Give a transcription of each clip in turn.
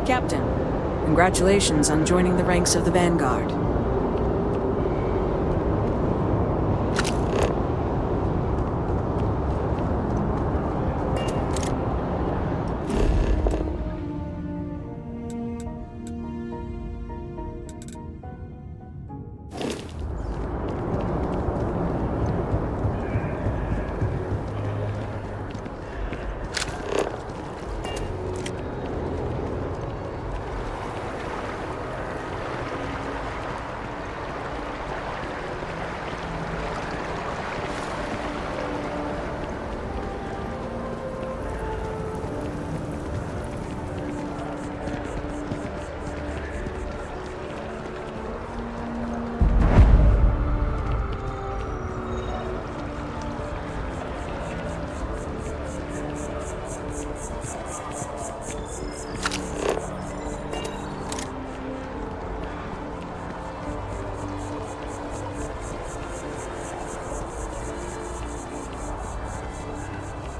Captain, congratulations on joining the ranks of the Vanguard.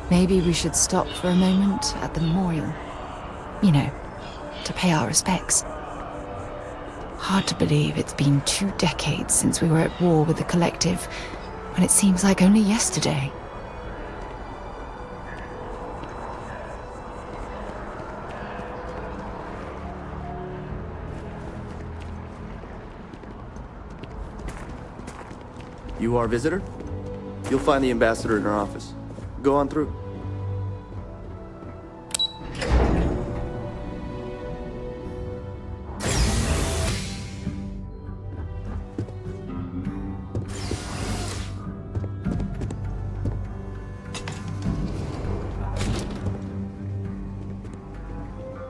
Maybe we should stop for a moment at the memorial. You know, to pay our respects. Hard to believe it's been 2 decades since we were at war with the Collective, when it seems like only yesterday. You our visitor? You'll find the ambassador in her office. Go on through.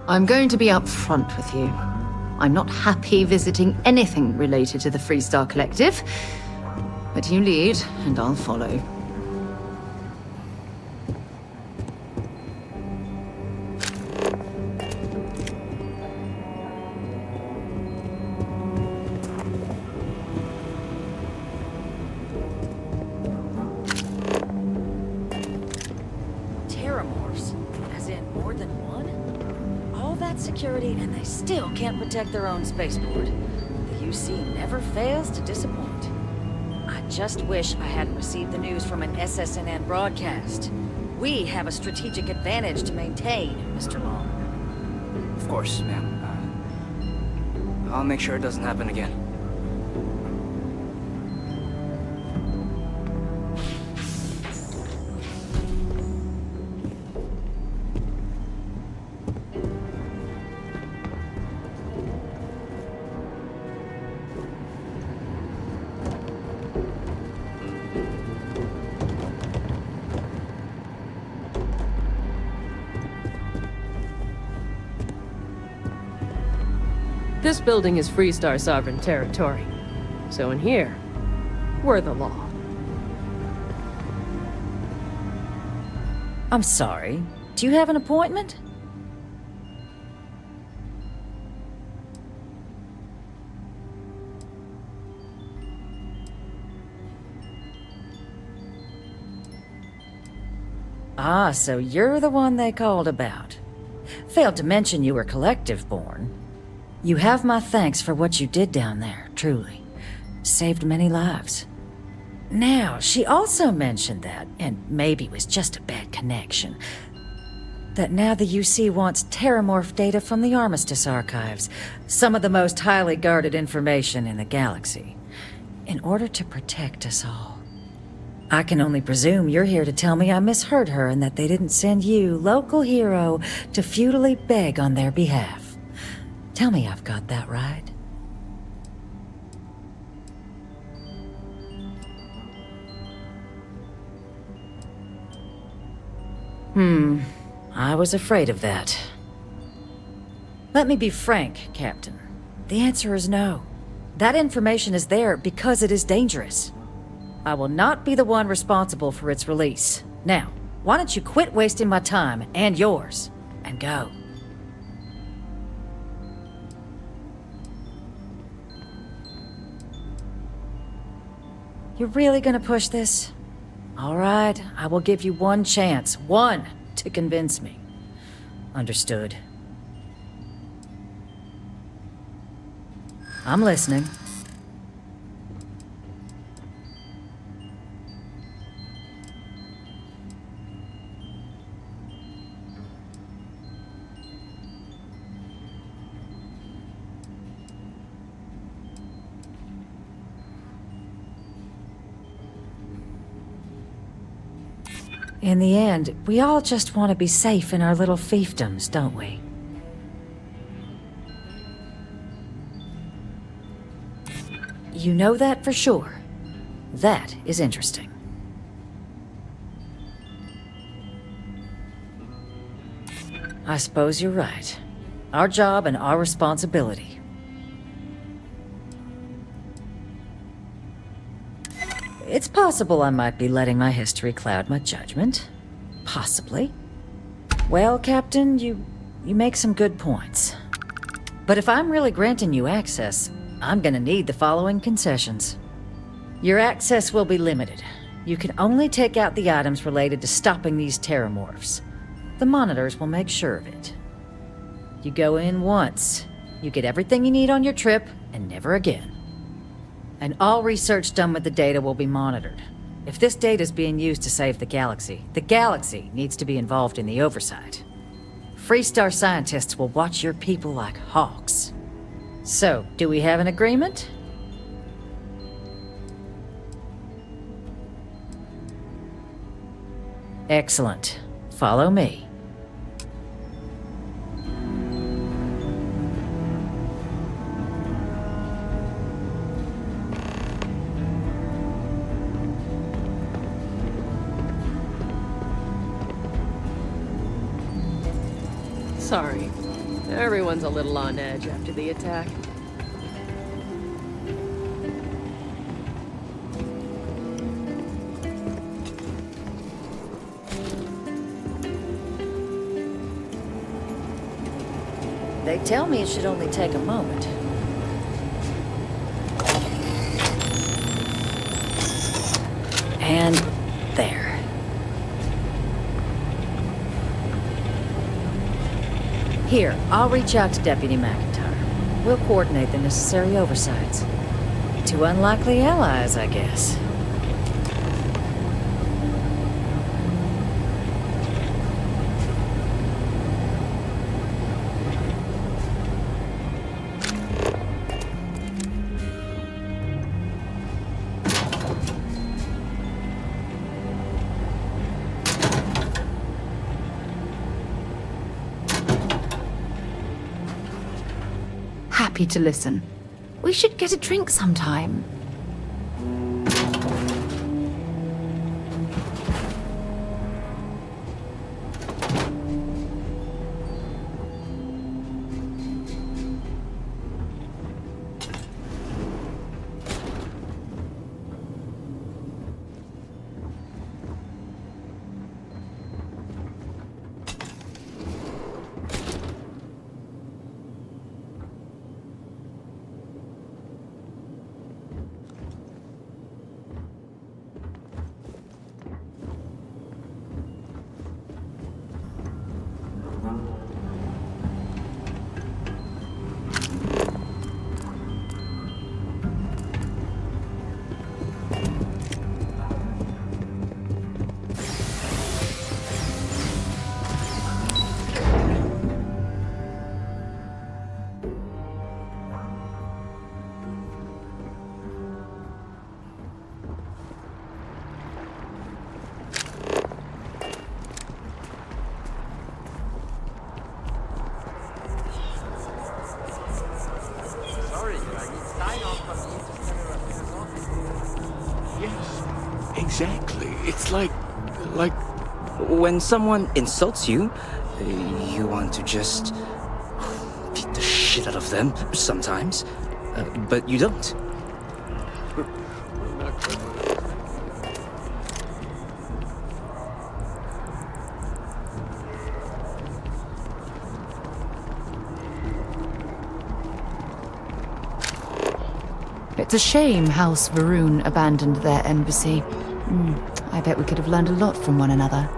I'm going to be upfront with you. I'm not happy visiting anything related to the Freestar Collective, but you lead, and I'll follow. Security, and they still can't protect their own spaceport. The UC never fails to disappoint. I just wish I hadn't received the news from an SSNN broadcast. We have a strategic advantage to maintain, Mr. Long. Of course, ma'am. I'll make sure it doesn't happen again. This building is Freestar sovereign territory. So in here, we're the law. I'm sorry. Do you have an appointment? Ah, so you're the one they called about. Failed to mention you were collective-born. You have my thanks for what you did down there, truly. Saved many lives. Now, she also mentioned that, and maybe it was just a bad connection, that now the UC wants terramorph data from the Armistice archives, some of the most highly guarded information in the galaxy, in order to protect us all. I can only presume you're here to tell me I misheard her and that they didn't send you, local hero, to futilely beg on their behalf. Tell me I've got that right. I was afraid of that. Let me be frank, Captain. The answer is no. That information is there because it is dangerous. I will not be the one responsible for its release. Now, why don't you quit wasting my time and yours, and go? You're really gonna push this? All right, I will give you one chance, one, to convince me. Understood. I'm listening. In the end, we all just want to be safe in our little fiefdoms, don't we? You know that for sure. That is interesting. I suppose you're right. Our job and our responsibility. It's possible I might be letting my history cloud my judgment. Possibly. Well, Captain, you make some good points. But if I'm really granting you access, I'm gonna need the following concessions. Your access will be limited. You can only take out the items related to stopping these terramorphs. The monitors will make sure of it. You go in once. You get everything you need on your trip, and never again. And all research done with the data will be monitored. If this data is being used to save the galaxy needs to be involved in the oversight. Freestar scientists will watch your people like hawks. So, do we have an agreement? Excellent. Follow me. Sorry. Everyone's a little on edge after the attack. They tell me it should only take a moment. And there. Here, I'll reach out to Deputy McIntyre. We'll coordinate the necessary oversights. Two unlikely allies, I guess. Happy to listen. We should get a drink sometime. Exactly. It's like when someone insults you, you want to just beat the shit out of them sometimes, but you don't. It's a shame House Varun abandoned their embassy. I bet we could have learned a lot from one another.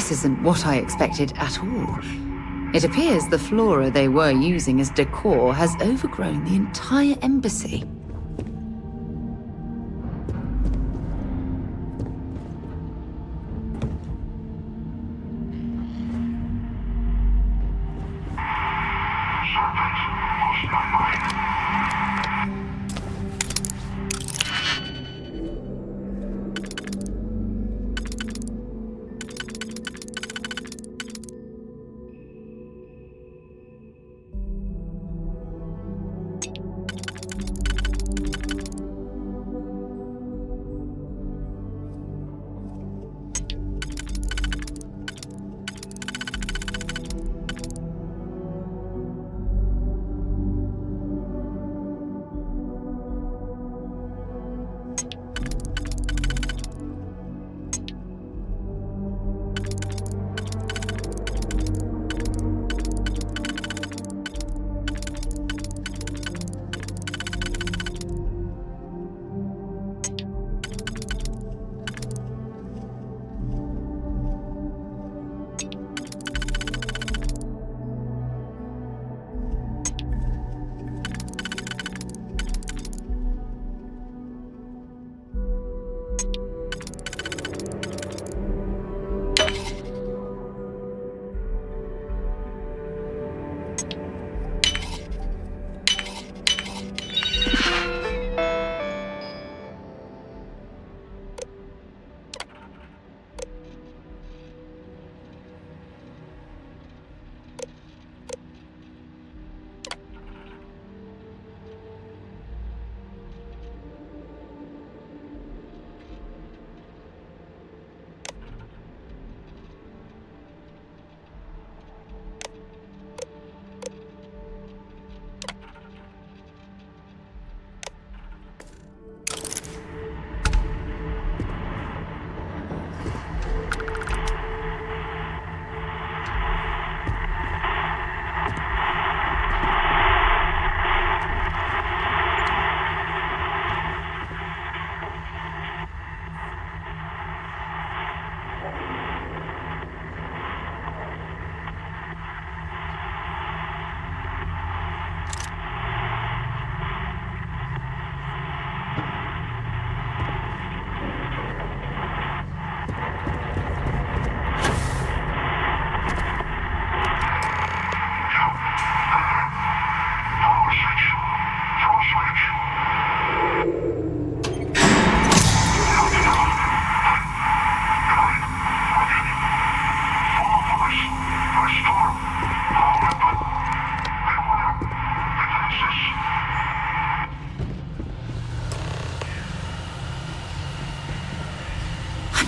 This isn't what I expected at all. It appears the flora they were using as decor has overgrown the entire embassy.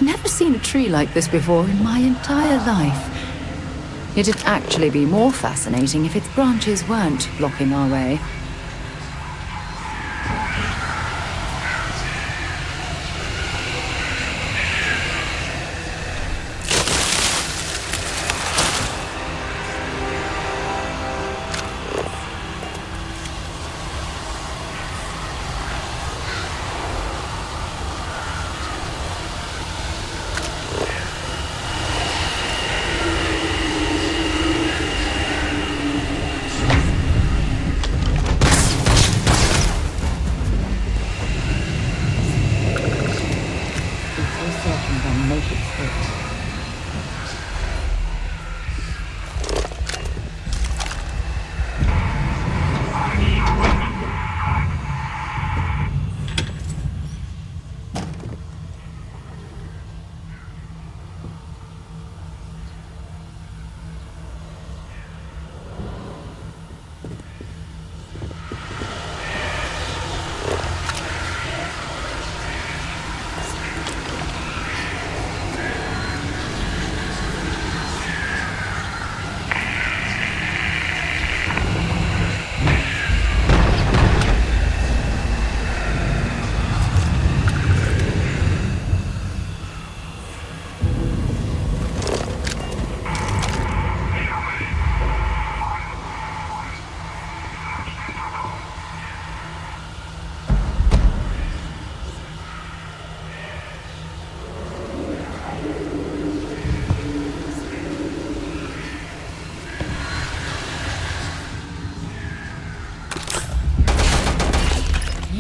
I've never seen a tree like this before in my entire life. It'd actually be more fascinating if its branches weren't blocking our way.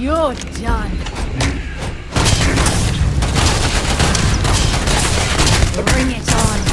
You're done. Bring it on.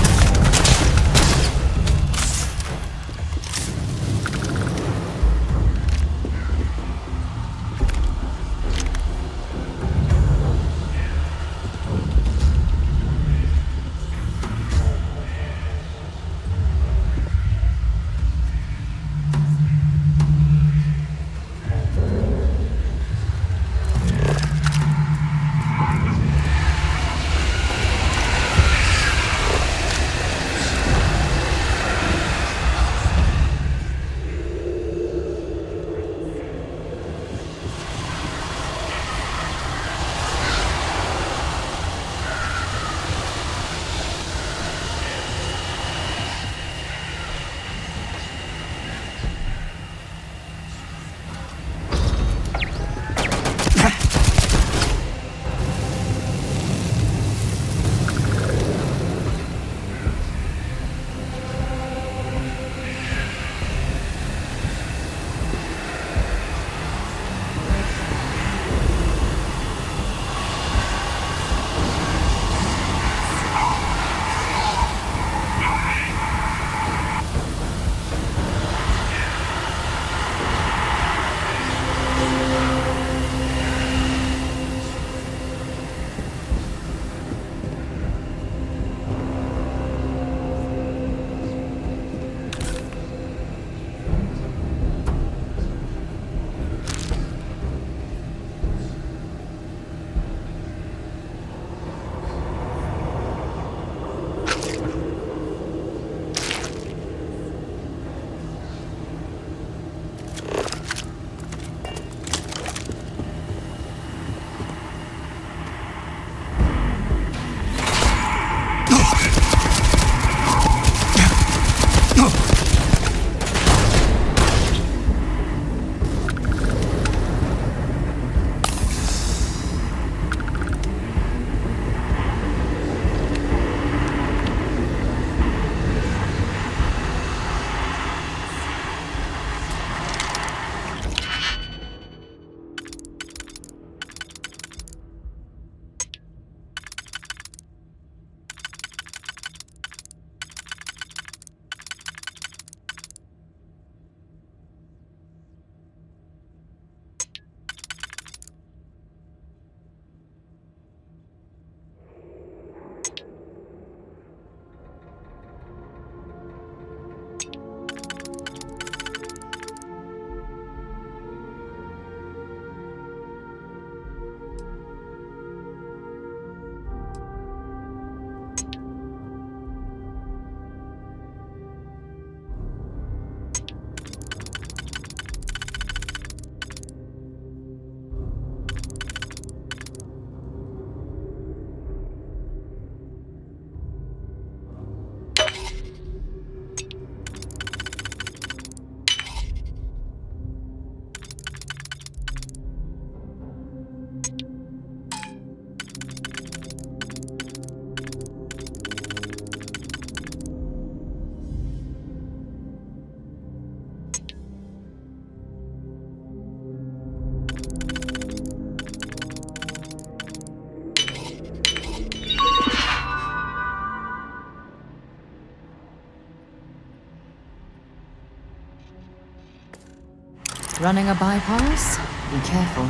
Running a bypass? Be careful.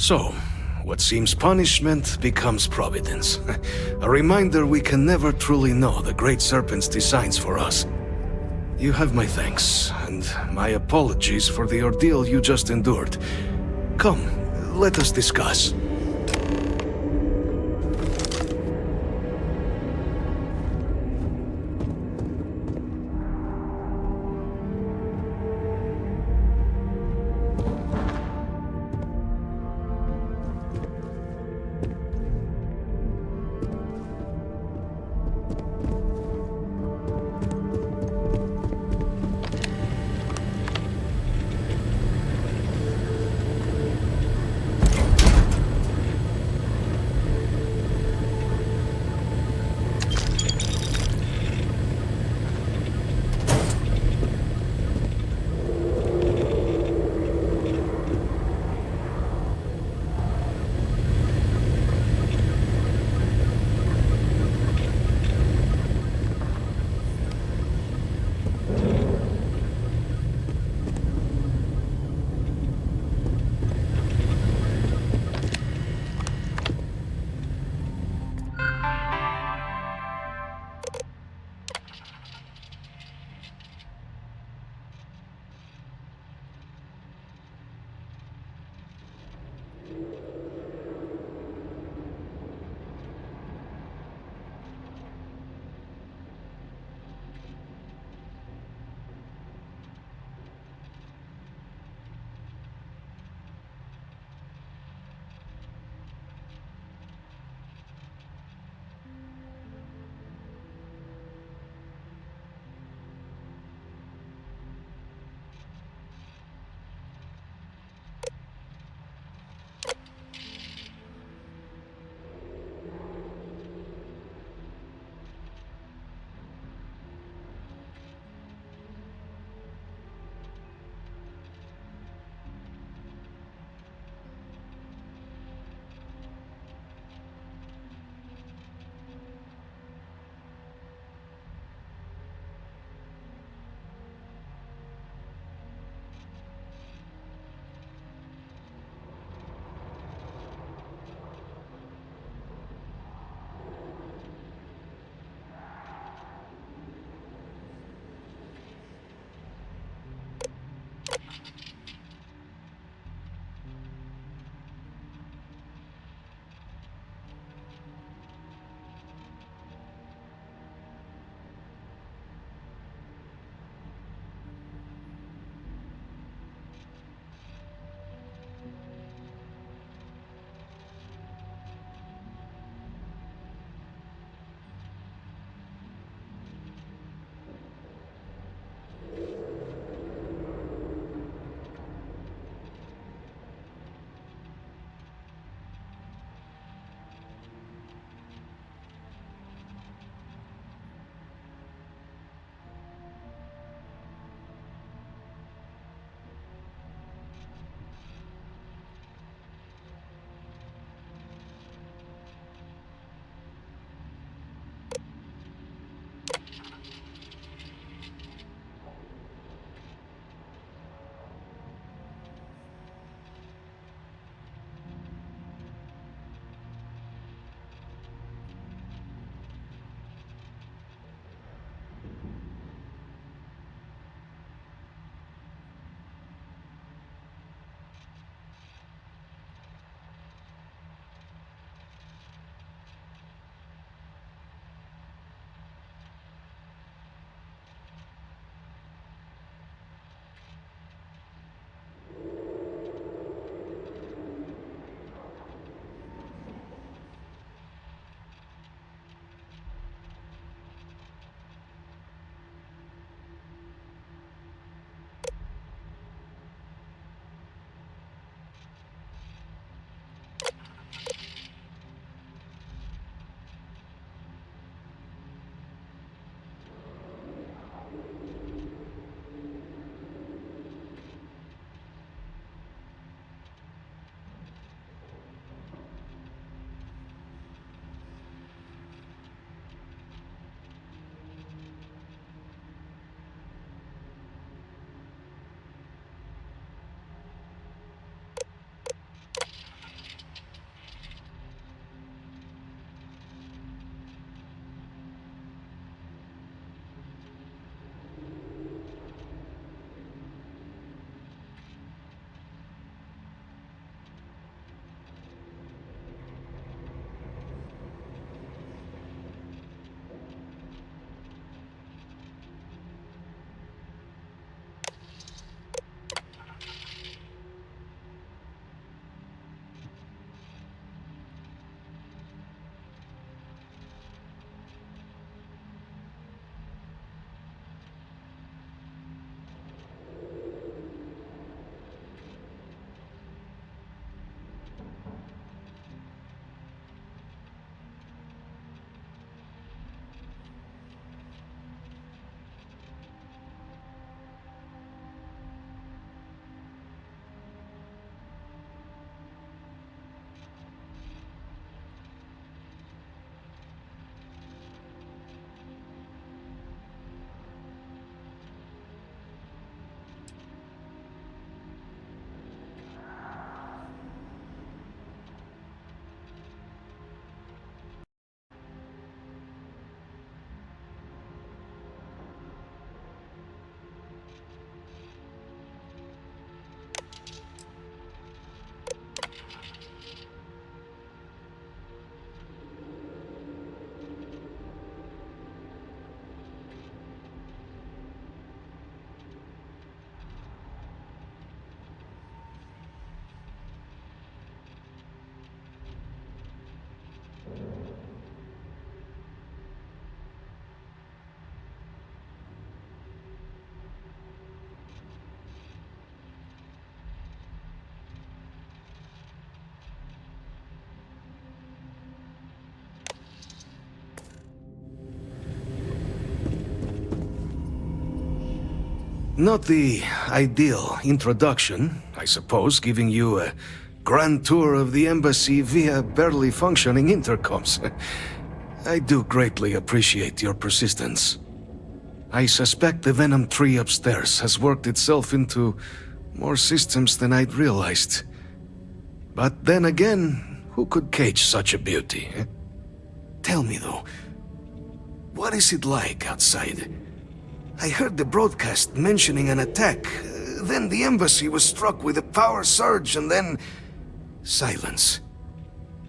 So, what seems punishment becomes providence. A reminder we can never truly know the Great Serpent's designs for us. You have my thanks, and my apologies for the ordeal you just endured. Come, let us discuss. Not the ideal introduction, I suppose, giving you a grand tour of the embassy via barely functioning intercoms. I do greatly appreciate your persistence. I suspect the Venom tree upstairs has worked itself into more systems than I'd realized. But then again, who could cage such a beauty? Tell me though, what is it like outside? I heard the broadcast mentioning an attack. Then the embassy was struck with a power surge and then... silence.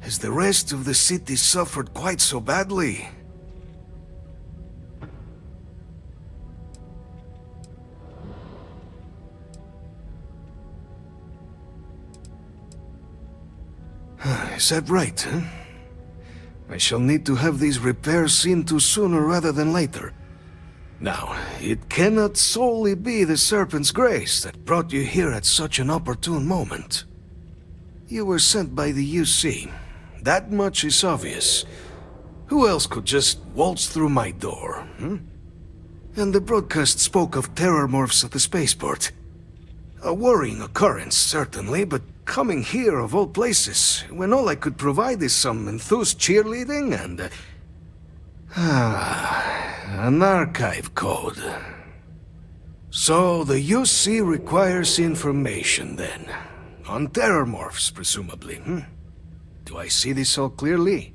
Has the rest of the city suffered quite so badly? Is that right, huh? I shall need to have these repairs seen to sooner rather than later. Now, it cannot solely be the Serpent's grace that brought you here at such an opportune moment. You were sent by the UC. That much is obvious. Who else could just waltz through my door, hmm? And the broadcast spoke of terror morphs at the spaceport. A worrying occurrence, certainly, but coming here of all places, when all I could provide is some enthused cheerleading and... an archive code. So the UC requires information, then. On terror morphs, presumably, hmm? Do I see this all clearly?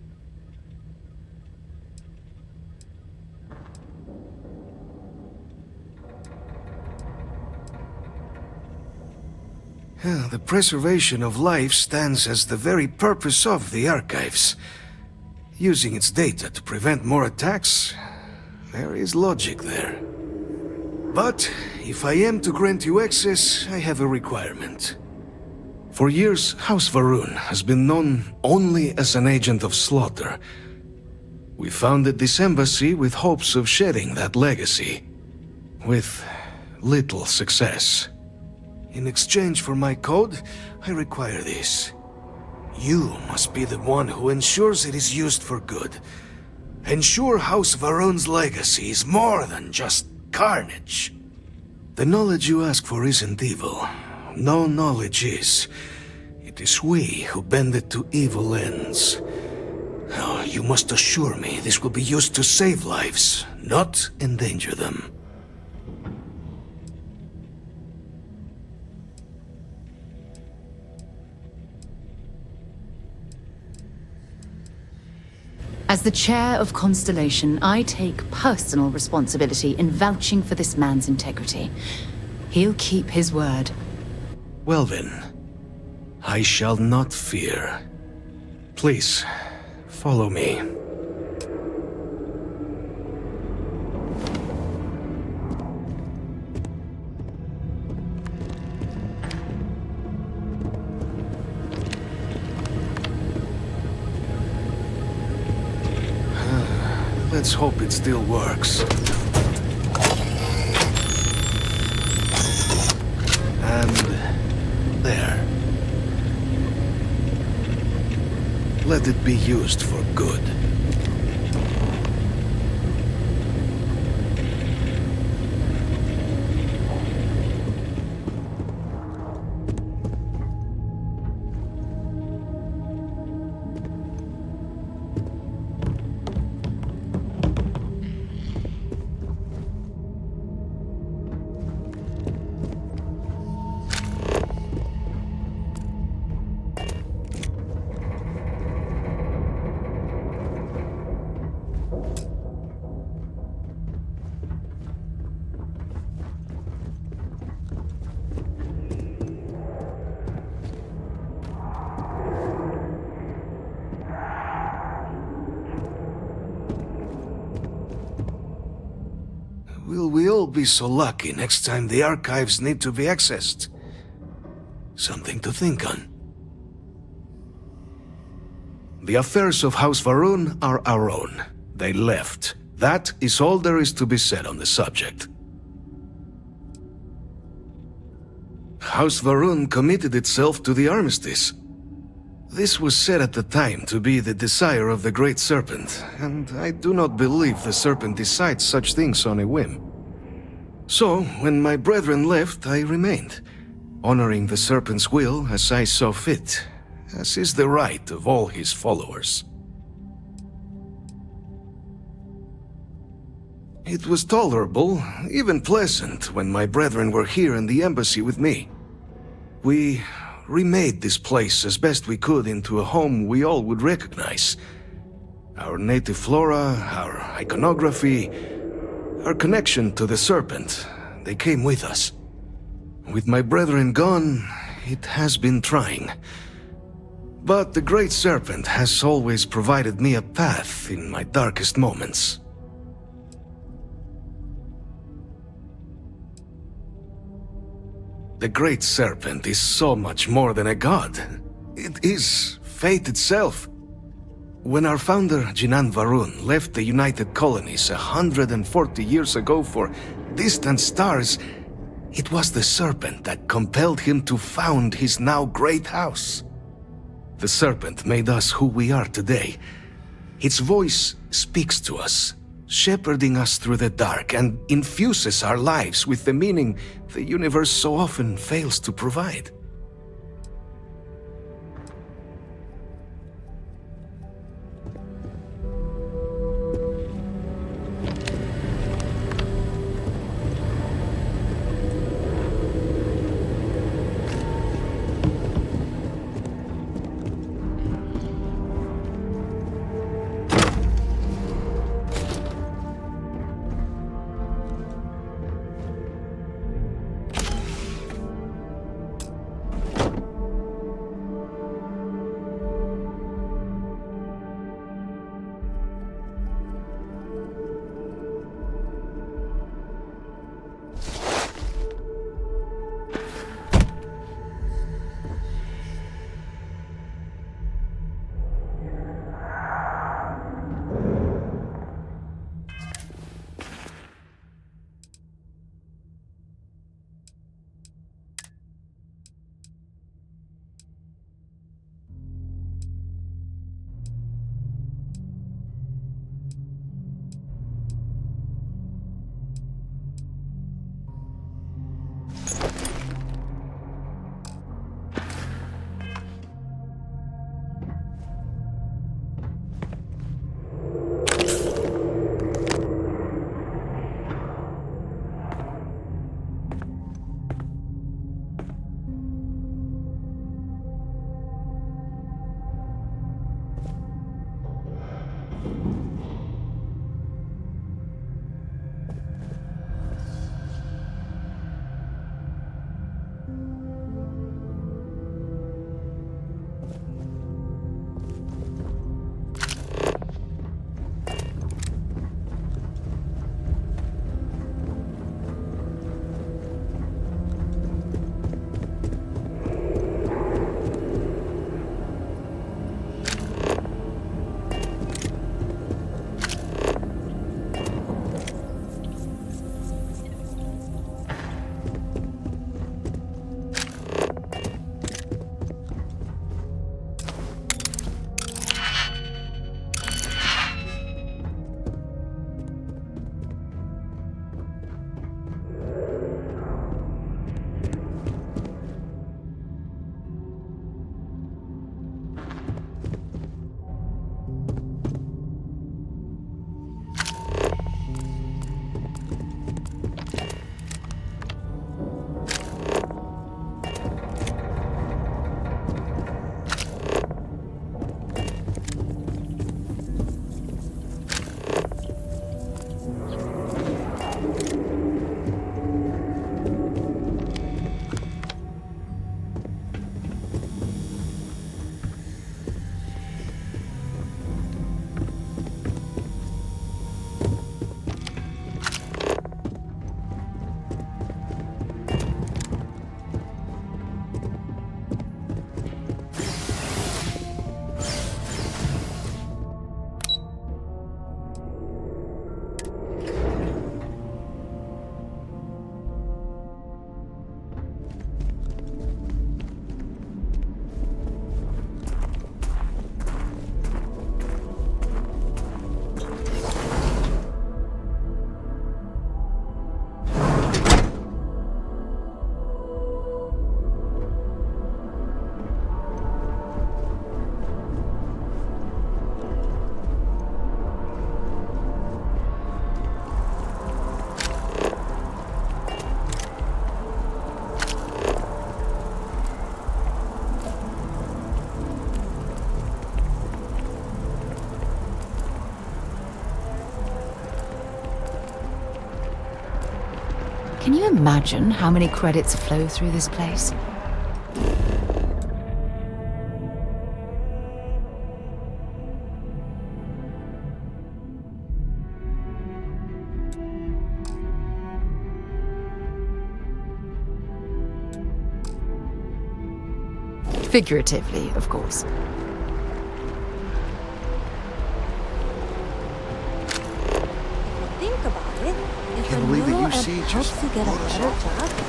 The preservation of life stands as the very purpose of the archives. Using its data to prevent more attacks, there is logic there. But if I am to grant you access, I have a requirement. For years, House Varun has been known only as an agent of slaughter. We founded this embassy with hopes of shedding that legacy, with little success. In exchange for my code, I require this. You must be the one who ensures it is used for good. Ensure House Varun's legacy is more than just carnage. The knowledge you ask for isn't evil. No knowledge is. It is we who bend it to evil ends. Oh, you must assure me this will be used to save lives, not endanger them. As the chair of Constellation, I take personal responsibility in vouching for this man's integrity. He'll keep his word. Well then, I shall not fear. Please, follow me. Let's hope it still works. And there. Let it be used for good. Will we all be so lucky next time the archives need to be accessed? Something to think on. The affairs of House Varun are our own. They left. That is all there is to be said on the subject. House Varun committed itself to the armistice. This was said at the time to be the desire of the Great Serpent, and I do not believe the Serpent decides such things on a whim. So, when my brethren left, I remained, honoring the Serpent's will as I saw fit, as is the right of all his followers. It was tolerable, even pleasant, when my brethren were here in the embassy with me. We remade this place as best we could into a home we all would recognize. Our native flora, our iconography, our connection to the Serpent, they came with us. With my brethren gone, it has been trying. But the Great Serpent has always provided me a path in my darkest moments. The Great Serpent is so much more than a god. It is fate itself. When our founder, Jinan Varun, left the United Colonies 140 years ago for distant stars, it was the Serpent that compelled him to found his now great house. The Serpent made us who we are today. Its voice speaks to us, shepherding us through the dark, and infuses our lives with the meaning the universe so often fails to provide. Can you imagine how many credits flow through this place? Figuratively, of course. Think about it. If Can't a believe that neural UC amp just helps you get a wrote us better off. job.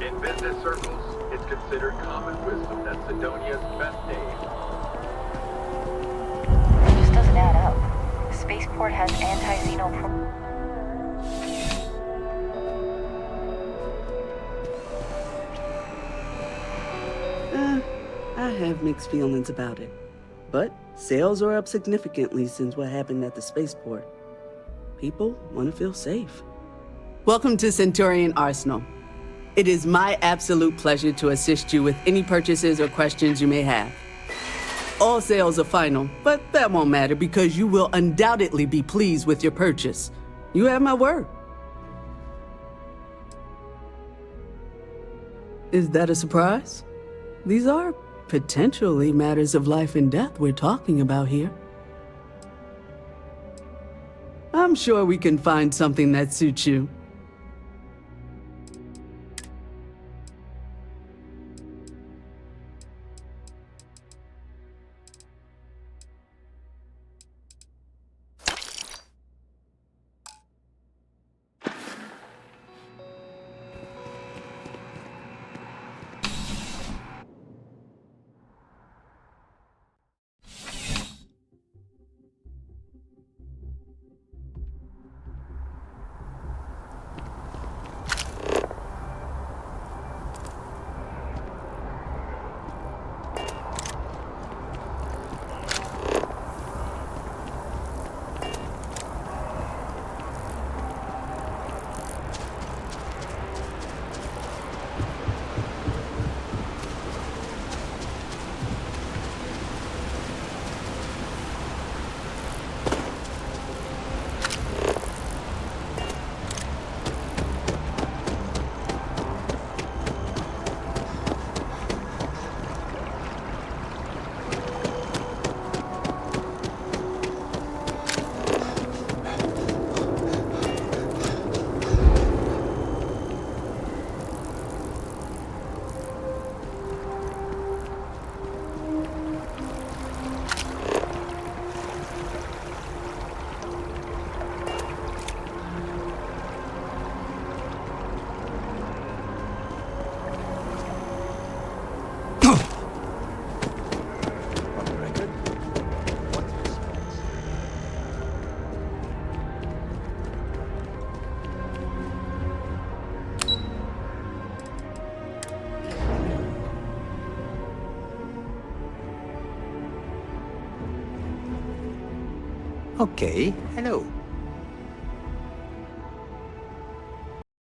In business circles, it's considered common wisdom that Sidonia's best days. It just doesn't add up. The spaceport has anti-xeno I have mixed feelings about it. But sales are up significantly since what happened at the spaceport. People want to feel safe. Welcome to Centurion Arsenal. It is my absolute pleasure to assist you with any purchases or questions you may have. All sales are final, but that won't matter because you will undoubtedly be pleased with your purchase. You have my word. Is that a surprise? These are potentially matters of life and death we're talking about here. I'm sure we can find something that suits you. Okay, hello.